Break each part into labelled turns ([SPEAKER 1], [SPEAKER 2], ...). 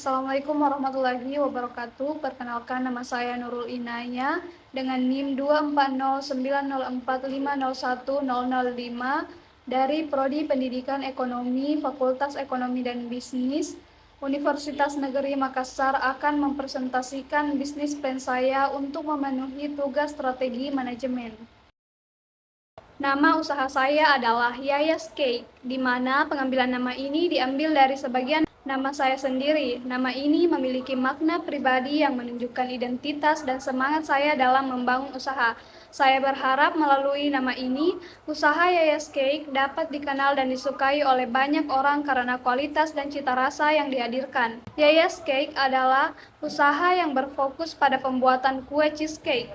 [SPEAKER 1] Assalamualaikum warahmatullahi wabarakatuh. Perkenalkan, nama saya Nurul Inaya dengan NIM 2409045010005 dari Prodi Pendidikan Ekonomi Fakultas Ekonomi dan Bisnis Universitas Negeri Makassar akan mempresentasikan bisnis plan saya untuk memenuhi tugas strategi manajemen. Nama usaha saya adalah Yayas Cake, di mana pengambilan nama ini diambil dari sebagian nama saya sendiri. Nama ini memiliki makna pribadi yang menunjukkan identitas dan semangat saya dalam membangun usaha. Saya berharap melalui nama ini, usaha Yayas Cake dapat dikenal dan disukai oleh banyak orang karena kualitas dan cita rasa yang dihadirkan. Yayas Cake adalah usaha yang berfokus pada pembuatan kue cheesecake.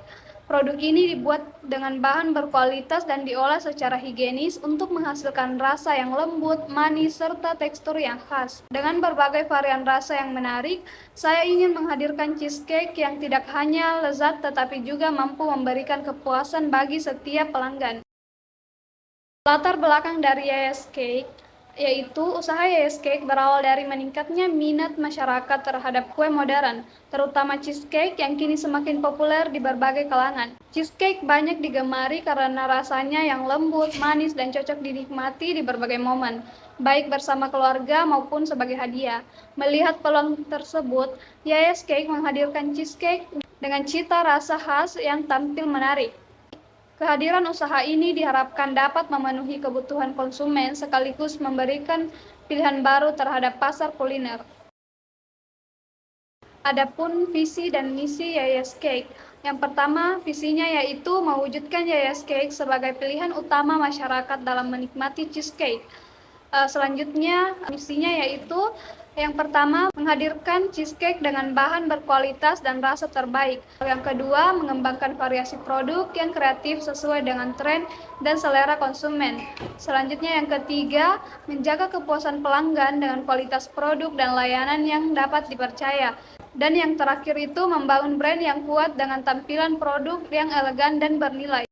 [SPEAKER 1] Produk ini dibuat dengan bahan berkualitas dan diolah secara higienis untuk menghasilkan rasa yang lembut, manis, serta tekstur yang khas. Dengan berbagai varian rasa yang menarik, saya ingin menghadirkan cheesecake yang tidak hanya lezat tetapi juga mampu memberikan kepuasan bagi setiap pelanggan. Latar belakang dari Yayas Cake yaitu usaha Yayas Cake berawal dari meningkatnya minat masyarakat terhadap kue modern, terutama cheesecake yang kini semakin populer di berbagai kalangan. Cheesecake banyak digemari karena rasanya yang lembut, manis, dan cocok dinikmati di berbagai momen, baik bersama keluarga maupun sebagai hadiah. Melihat peluang tersebut, Yayas Cake menghadirkan cheesecake dengan cita rasa khas yang tampil menarik. Kehadiran usaha ini diharapkan dapat memenuhi kebutuhan konsumen sekaligus memberikan pilihan baru terhadap pasar kuliner. Adapun visi dan misi Yayas Cake. Yang pertama, visinya yaitu mewujudkan Yayas Cake sebagai pilihan utama masyarakat dalam menikmati cheesecake. Selanjutnya, misinya yaitu yang pertama, menghadirkan cheesecake dengan bahan berkualitas dan rasa terbaik. Yang kedua, mengembangkan variasi produk yang kreatif sesuai dengan tren dan selera konsumen. Selanjutnya, yang ketiga, menjaga kepuasan pelanggan dengan kualitas produk dan layanan yang dapat dipercaya. Dan yang terakhir itu membangun brand yang kuat dengan tampilan produk yang elegan dan bernilai.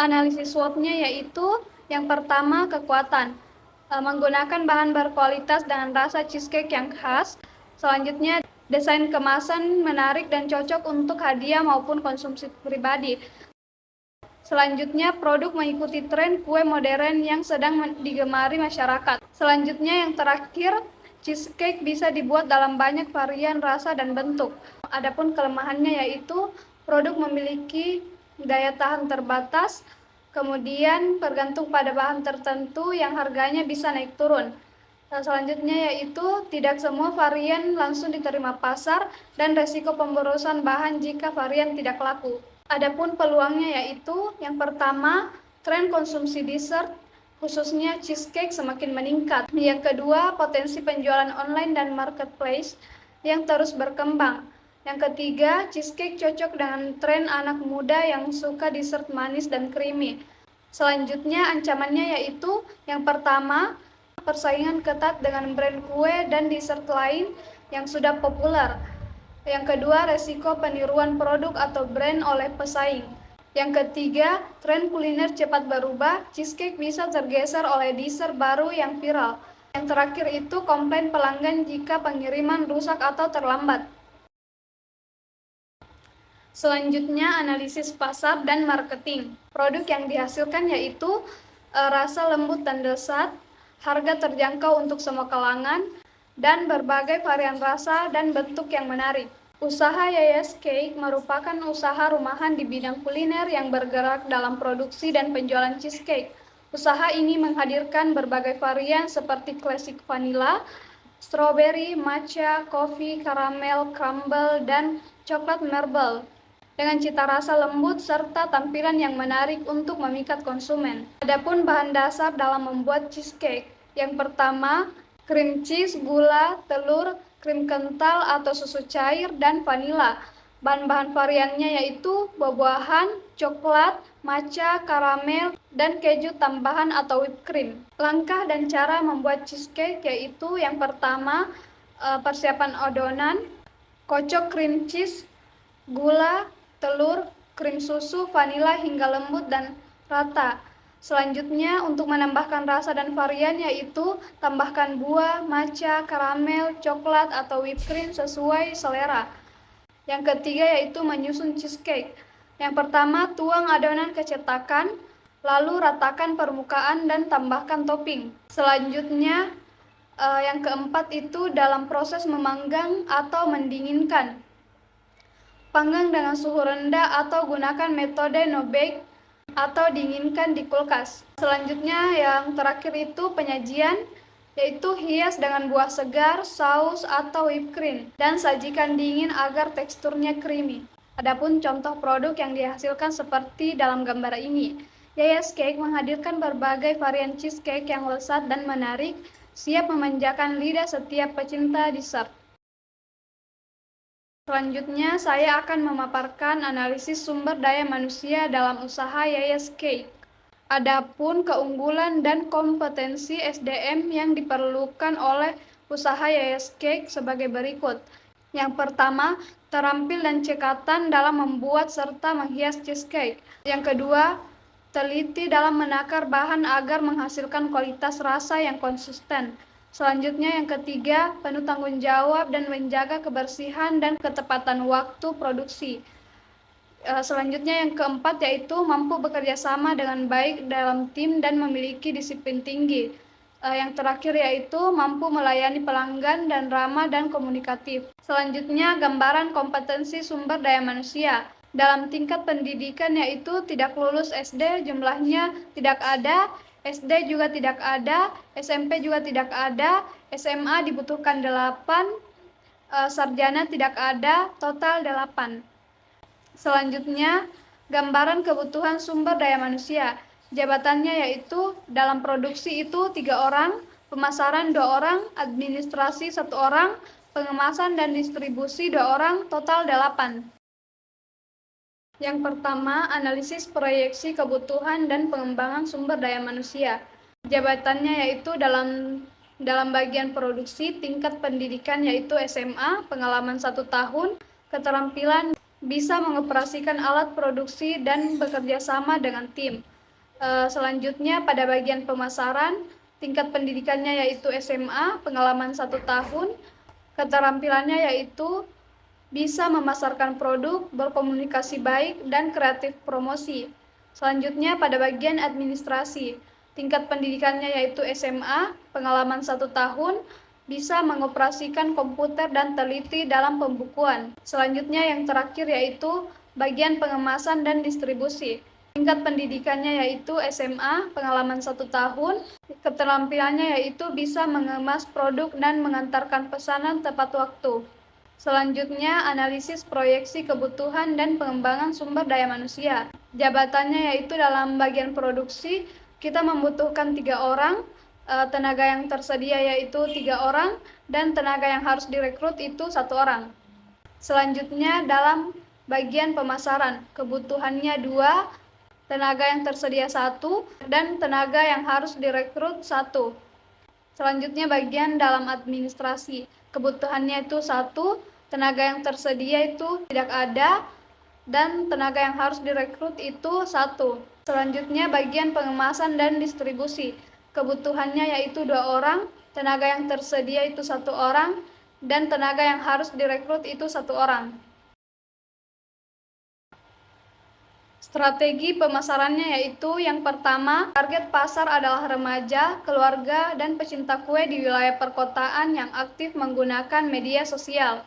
[SPEAKER 1] Analisis SWOT-nya yaitu yang pertama, kekuatan. Menggunakan bahan berkualitas dengan rasa cheesecake yang khas. Selanjutnya, desain kemasan menarik dan cocok untuk hadiah maupun konsumsi pribadi. Selanjutnya, produk mengikuti tren kue modern yang sedang digemari masyarakat. Selanjutnya, yang terakhir, cheesecake bisa dibuat dalam banyak varian rasa dan bentuk. Adapun kelemahannya yaitu produk memiliki daya tahan terbatas, kemudian bergantung pada bahan tertentu yang harganya bisa naik turun. Selanjutnya yaitu tidak semua varian langsung diterima pasar dan resiko pemborosan bahan jika varian tidak laku. Adapun peluangnya yaitu yang pertama, tren konsumsi dessert khususnya cheesecake semakin meningkat. Yang kedua, potensi penjualan online dan marketplace yang terus berkembang. Yang ketiga, cheesecake cocok dengan tren anak muda yang suka dessert manis dan creamy. Selanjutnya, ancamannya yaitu yang pertama, persaingan ketat dengan brand kue dan dessert lain yang sudah populer. Yang kedua, resiko peniruan produk atau brand oleh pesaing. Yang ketiga, tren kuliner cepat berubah, cheesecake bisa tergeser oleh dessert baru yang viral. Yang terakhir itu komplain pelanggan jika pengiriman rusak atau terlambat. Selanjutnya, analisis pasar dan marketing. Produk yang dihasilkan yaitu rasa lembut dan lezat, harga terjangkau untuk semua kalangan, dan berbagai varian rasa dan bentuk yang menarik. Usaha Yayas Cake merupakan usaha rumahan di bidang kuliner yang bergerak dalam produksi dan penjualan cheesecake. Usaha ini menghadirkan berbagai varian seperti classic vanilla, strawberry, matcha, coffee, caramel, crumble, dan coklat marble, dengan cita rasa lembut serta tampilan yang menarik untuk memikat konsumen. Adapun bahan dasar dalam membuat cheesecake, yang pertama, krim cheese, gula, telur, krim kental atau susu cair, dan vanila. Bahan-bahan variannya yaitu buah-buahan, coklat, matcha, karamel, dan keju tambahan atau whipped cream. Langkah dan cara membuat cheesecake yaitu yang pertama, persiapan adonan, kocok krim cheese, gula, telur, krim susu, vanila hingga lembut dan rata. Selanjutnya, untuk menambahkan rasa dan varian yaitu tambahkan buah, matcha, karamel, coklat, atau whipped cream sesuai selera. Yang ketiga yaitu menyusun cheesecake. Yang pertama, tuang adonan ke cetakan, lalu ratakan permukaan dan tambahkan topping. Selanjutnya, yang keempat itu dalam proses memanggang atau mendinginkan. Panggang dengan suhu rendah atau gunakan metode no bake atau dinginkan di kulkas. Selanjutnya yang terakhir itu penyajian, yaitu hias dengan buah segar, saus, atau whipped cream, dan sajikan dingin agar teksturnya creamy. Adapun contoh produk yang dihasilkan seperti dalam gambar ini. Yayas Cake menghadirkan berbagai varian cheesecake yang lezat dan menarik, siap memanjakan lidah setiap pecinta dessert. Selanjutnya, saya akan memaparkan analisis sumber daya manusia dalam usaha Yayas Cake. Adapun keunggulan dan kompetensi SDM yang diperlukan oleh usaha Yayas Cake sebagai berikut. Yang pertama, terampil dan cekatan dalam membuat serta menghias cheesecake. Yang kedua, teliti dalam menakar bahan agar menghasilkan kualitas rasa yang konsisten. Selanjutnya yang ketiga, penuh tanggung jawab dan menjaga kebersihan dan ketepatan waktu produksi. Selanjutnya yang keempat yaitu mampu bekerja sama dengan baik dalam tim dan memiliki disiplin tinggi. Yang terakhir yaitu mampu melayani pelanggan dan ramah dan komunikatif. Selanjutnya gambaran kompetensi sumber daya manusia. Dalam tingkat pendidikan yaitu tidak lulus SD jumlahnya tidak ada, SD juga tidak ada, SMP juga tidak ada, SMA dibutuhkan 8, sarjana tidak ada, total 8. Selanjutnya, gambaran kebutuhan sumber daya manusia. Jabatannya yaitu dalam produksi itu 3 orang, pemasaran 2 orang, administrasi 1 orang, pengemasan dan distribusi 2 orang, total 8. Yang pertama, analisis proyeksi kebutuhan dan pengembangan sumber daya manusia. Jabatannya yaitu dalam bagian produksi, tingkat pendidikan yaitu SMA, pengalaman 1 tahun, keterampilan bisa mengoperasikan alat produksi dan bekerja sama dengan tim. Selanjutnya pada bagian pemasaran, tingkat pendidikannya yaitu SMA, pengalaman 1 tahun, keterampilannya yaitu bisa memasarkan produk, berkomunikasi baik, dan kreatif promosi. Selanjutnya pada bagian administrasi, tingkat pendidikannya yaitu SMA, pengalaman 1 tahun, bisa mengoperasikan komputer dan teliti dalam pembukuan. Selanjutnya yang terakhir yaitu bagian pengemasan dan distribusi. Tingkat pendidikannya yaitu SMA, pengalaman 1 tahun, keterampilannya yaitu bisa mengemas produk dan mengantarkan pesanan tepat waktu. Selanjutnya, analisis proyeksi kebutuhan dan pengembangan sumber daya manusia. Jabatannya yaitu dalam bagian produksi, kita membutuhkan 3 orang, tenaga yang tersedia yaitu 3 orang, dan tenaga yang harus direkrut itu 1 orang. Selanjutnya, dalam bagian pemasaran, kebutuhannya 2, tenaga yang tersedia 1, dan tenaga yang harus direkrut 1. Selanjutnya bagian dalam administrasi, kebutuhannya itu 1, tenaga yang tersedia itu tidak ada, dan tenaga yang harus direkrut itu 1. Selanjutnya bagian pengemasan dan distribusi, kebutuhannya yaitu 2 orang, tenaga yang tersedia itu 1 orang, dan tenaga yang harus direkrut itu 1 orang. Strategi pemasarannya yaitu yang pertama, target pasar adalah remaja, keluarga, dan pecinta kue di wilayah perkotaan yang aktif menggunakan media sosial.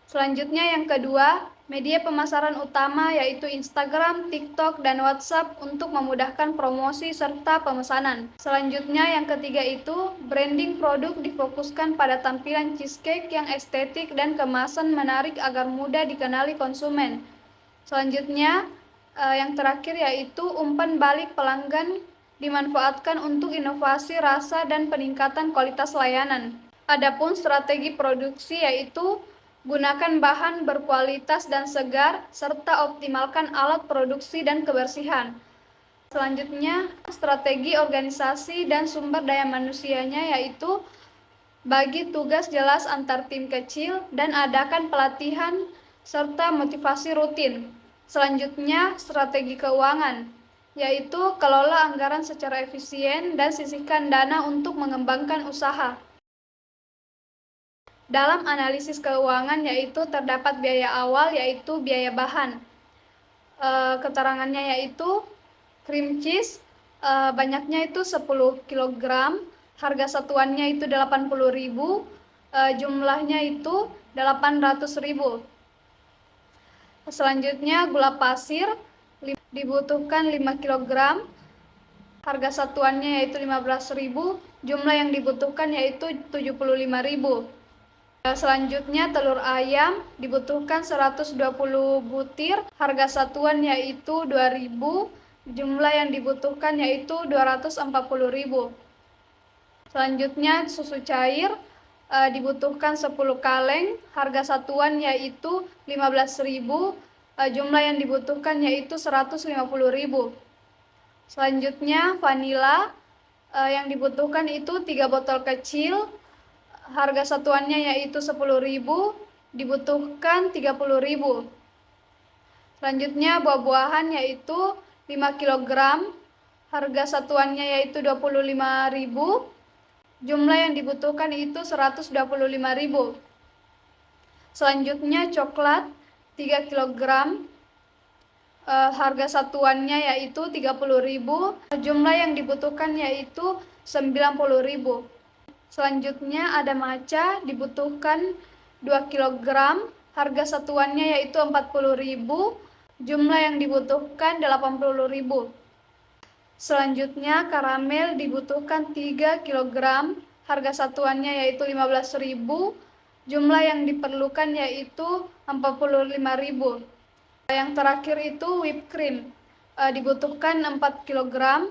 [SPEAKER 1] Selanjutnya yang kedua, media pemasaran utama yaitu Instagram, TikTok, dan WhatsApp untuk memudahkan promosi serta pemesanan. Selanjutnya yang ketiga itu, branding produk difokuskan pada tampilan cheesecake yang estetik dan kemasan menarik agar mudah dikenali konsumen. Selanjutnya, yang terakhir yaitu umpan balik pelanggan dimanfaatkan untuk inovasi rasa dan peningkatan kualitas layanan. Adapun strategi produksi yaitu gunakan bahan berkualitas dan segar serta optimalkan alat produksi dan kebersihan. Selanjutnya, strategi organisasi dan sumber daya manusianya yaitu bagi tugas jelas antar tim kecil dan adakan pelatihan serta motivasi rutin. Selanjutnya, strategi keuangan, yaitu kelola anggaran secara efisien dan sisihkan dana untuk mengembangkan usaha. Dalam analisis keuangan yaitu terdapat biaya awal yaitu biaya bahan. Keterangannya yaitu cream cheese banyaknya itu 10 kg, harga satuannya itu 80.000, jumlahnya itu 800.000. Selanjutnya gula pasir dibutuhkan 5 kg, harga satuannya yaitu 15.000, jumlah yang dibutuhkan yaitu 75.000. Selanjutnya telur ayam dibutuhkan 120 butir, harga satuan yaitu 2.000, jumlah yang dibutuhkan yaitu 240.000. Selanjutnya susu cair dibutuhkan 10 kaleng, harga satuan yaitu 15.000, jumlah yang dibutuhkan yaitu 150.000. Selanjutnya vanila yang dibutuhkan itu 3 botol kecil, harga satuannya yaitu 10.000, dibutuhkan 30.000. Selanjutnya buah-buahan yaitu 5 kg, harga satuannya yaitu 25.000, jumlah yang dibutuhkan itu 125.000. Selanjutnya coklat 3 kg, harga satuannya yaitu 30.000, jumlah yang dibutuhkan yaitu 90.000. Selanjutnya ada matcha dibutuhkan 2 kg, harga satuannya yaitu 40.000, jumlah yang dibutuhkan 80.000. Selanjutnya karamel dibutuhkan 3 kg, harga satuannya yaitu 15.000, jumlah yang diperlukan yaitu 45.000. Yang terakhir itu whipped cream dibutuhkan 4 kg,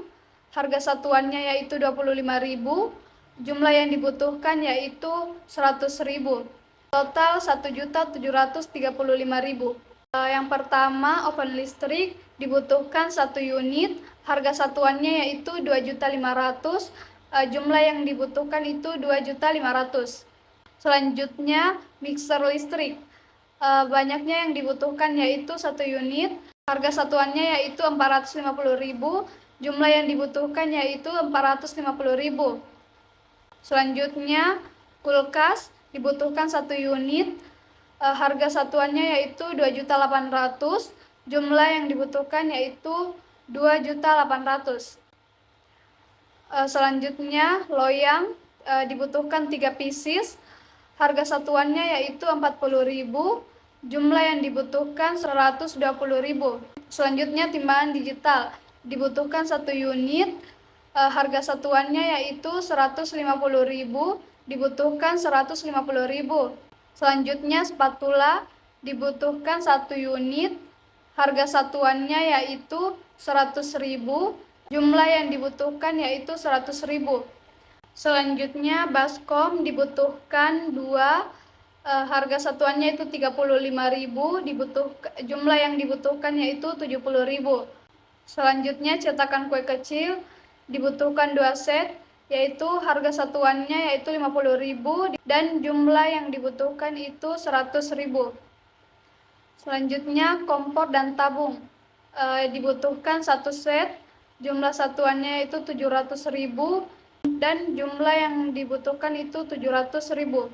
[SPEAKER 1] harga satuannya yaitu 25.000, jumlah yang dibutuhkan yaitu 100.000. Total 1.735.000. Yang pertama oven listrik dibutuhkan 1 unit, harga satuannya yaitu 2.500.000, jumlah yang dibutuhkan itu 2.500.000. Selanjutnya mixer listrik banyaknya yang dibutuhkan yaitu 1 unit, harga satuannya yaitu 450.000, jumlah yang dibutuhkan yaitu 450.000. Selanjutnya kulkas dibutuhkan 1 unit, harga satuannya yaitu 2.800.000, jumlah yang dibutuhkan yaitu 2.800.000. Selanjutnya loyang dibutuhkan 3 pieces, harga satuannya yaitu 40.000, jumlah yang dibutuhkan 120.000. Selanjutnya timbangan digital dibutuhkan 1 unit, harga satuannya yaitu 150.000, dibutuhkan 150.000. Selanjutnya spatula dibutuhkan 1 unit, harga satuannya yaitu 100.000, jumlah yang dibutuhkan yaitu 100.000. Selanjutnya baskom dibutuhkan 2, harga satuannya itu 35.000, jumlah yang dibutuhkan yaitu 70.000. Selanjutnya cetakan kue kecil dibutuhkan 2 set, yaitu harga satuannya yaitu 50.000 dan jumlah yang dibutuhkan itu 100.000. Selanjutnya kompor dan tabung dibutuhkan 1 set, jumlah satuannya itu 700.000 dan jumlah yang dibutuhkan itu 700.000.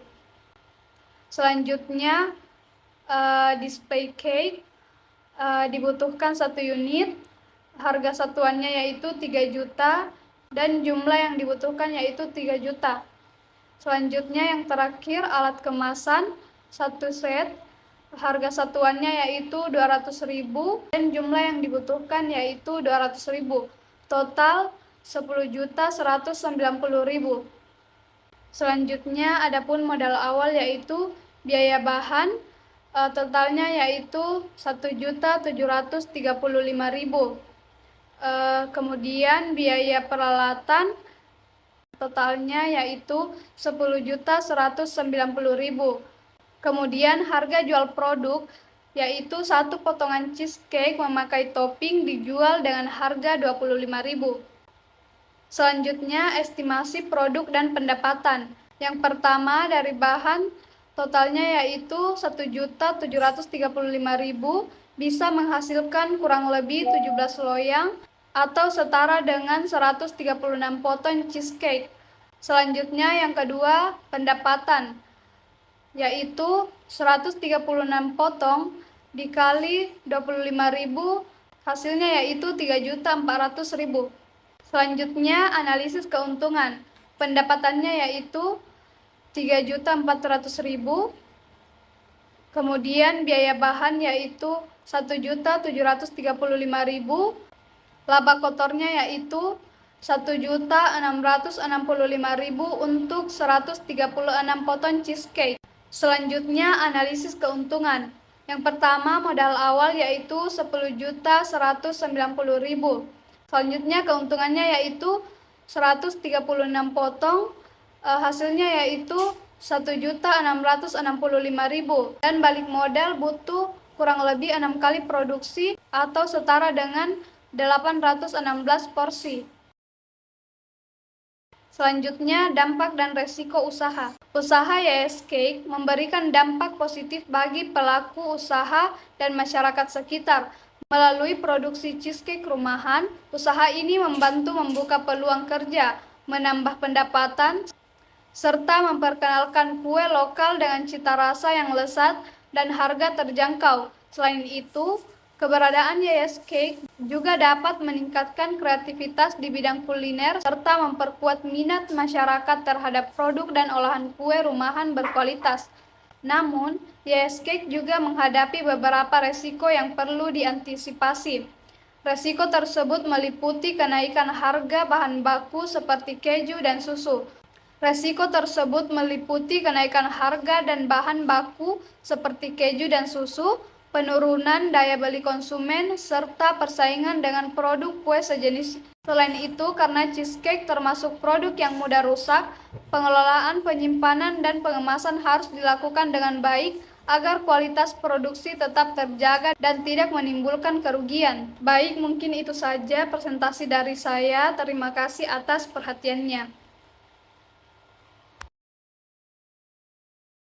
[SPEAKER 1] Selanjutnya display cake dibutuhkan 1 unit, harga satuannya yaitu 3 juta dan jumlah yang dibutuhkan yaitu 3 juta. Selanjutnya yang terakhir alat kemasan 1 set, harga satuannya yaitu 200.000 dan jumlah yang dibutuhkan yaitu 200.000. Total 10.190.000. Selanjutnya adapun modal awal yaitu biaya bahan totalnya yaitu 1.735.000. Kemudian biaya peralatan totalnya yaitu 10.190.000. Kemudian harga jual produk yaitu 1 potongan cheesecake memakai topping dijual dengan harga 25.000. Selanjutnya estimasi produk dan pendapatan. Yang pertama dari bahan totalnya yaitu 1.735.000, bisa menghasilkan kurang lebih 17 loyang. atau setara dengan 136 potong cheesecake. Selanjutnya yang kedua, pendapatan, yaitu 136 potong dikali 25.000, hasilnya yaitu 3.400.000. Selanjutnya analisis keuntungan. Pendapatannya yaitu 3.400.000. Kemudian biaya bahan yaitu 1.735.000. Laba kotornya yaitu 1.665.000 untuk 136 potong cheesecake. Selanjutnya analisis keuntungan. Yang pertama modal awal yaitu 10.190.000. Selanjutnya keuntungannya yaitu 136 potong, hasilnya yaitu 1.665.000, dan balik modal butuh kurang lebih 6 kali produksi atau setara dengan 816 porsi. Selanjutnya, dampak dan resiko usaha. Usaha YS Cake memberikan dampak positif bagi pelaku usaha dan masyarakat sekitar. Melalui produksi cheesecake rumahan, usaha ini membantu membuka peluang kerja, menambah pendapatan, serta memperkenalkan kue lokal dengan cita rasa yang lezat dan harga terjangkau. Selain itu, keberadaan YS Cake juga dapat meningkatkan kreativitas di bidang kuliner serta memperkuat minat masyarakat terhadap produk dan olahan kue rumahan berkualitas. Namun, YS Cake juga menghadapi beberapa resiko yang perlu diantisipasi. Resiko tersebut meliputi kenaikan harga bahan baku seperti keju dan susu. Resiko tersebut meliputi kenaikan harga dan bahan baku seperti keju dan susu, penurunan daya beli konsumen, serta persaingan dengan produk kue sejenis. Selain itu, karena cheesecake termasuk produk yang mudah rusak, pengelolaan, penyimpanan, dan pengemasan harus dilakukan dengan baik agar kualitas produksi tetap terjaga dan tidak menimbulkan kerugian. Baik, mungkin itu saja presentasi dari saya. Terima kasih atas perhatiannya.